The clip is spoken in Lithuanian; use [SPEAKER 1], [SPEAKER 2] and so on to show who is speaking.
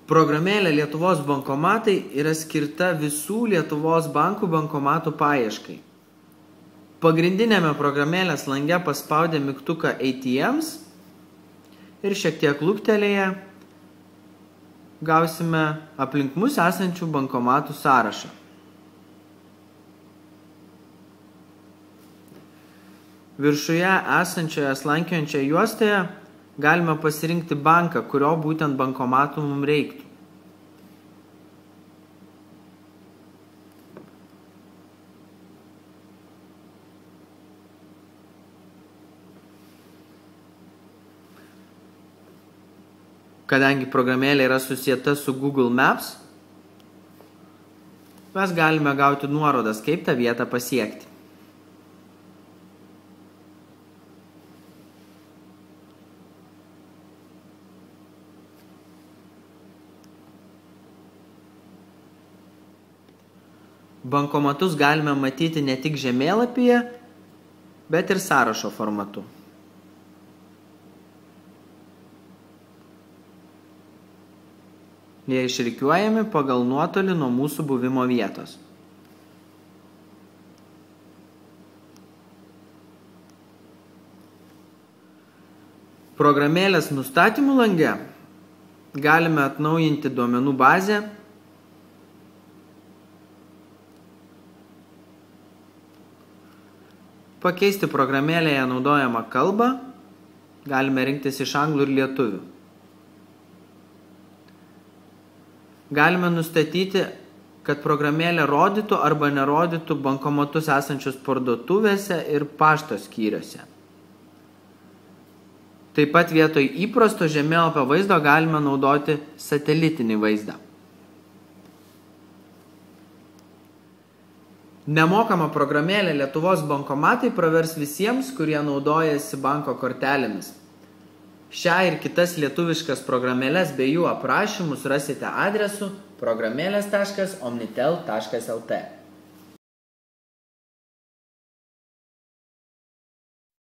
[SPEAKER 1] Programėlė Lietuvos bankomatai yra skirta visų Lietuvos bankų bankomatų paieškai. Pagrindinėme programėlės lange paspaudę mygtuką ATMs ir šiek tiek luktelėję gausime aplink mus esančių bankomatų sąrašą. Viršuje esančioje slankiojančioje juostoje galime pasirinkti banką, kurio būtent bankomatų mums reiktų. Kadangi programėlė yra susieta su Google Maps, mes galime gauti nuorodas, kaip tą vietą pasiekti. Bankomatus galime matyti ne tik žemėlapyje, bet ir sąrašo formatu. Jie išrikiuojami pagal nuotolį nuo mūsų buvimo vietos. Programėlės nustatymų lange galime atnaujinti duomenų bazę, pakeisti programėlėje naudojamą kalbą, galime rinktis iš anglų ir lietuvių. Galime nustatyti, kad programėlė rodytų arba nerodytų bankomatus esančius parduotuvėse ir pašto skyriuose. Taip pat vietoj įprasto žemėlapio vaizdo galime naudoti satelitinį vaizdą. Nemokama programėlė Lietuvos bankomatai pravers visiems, kurie naudojasi banko kortelėmis. Šią ir kitas lietuviškas programėlės bei jų aprašymus rasite adresu programėlės.omnitel.lt.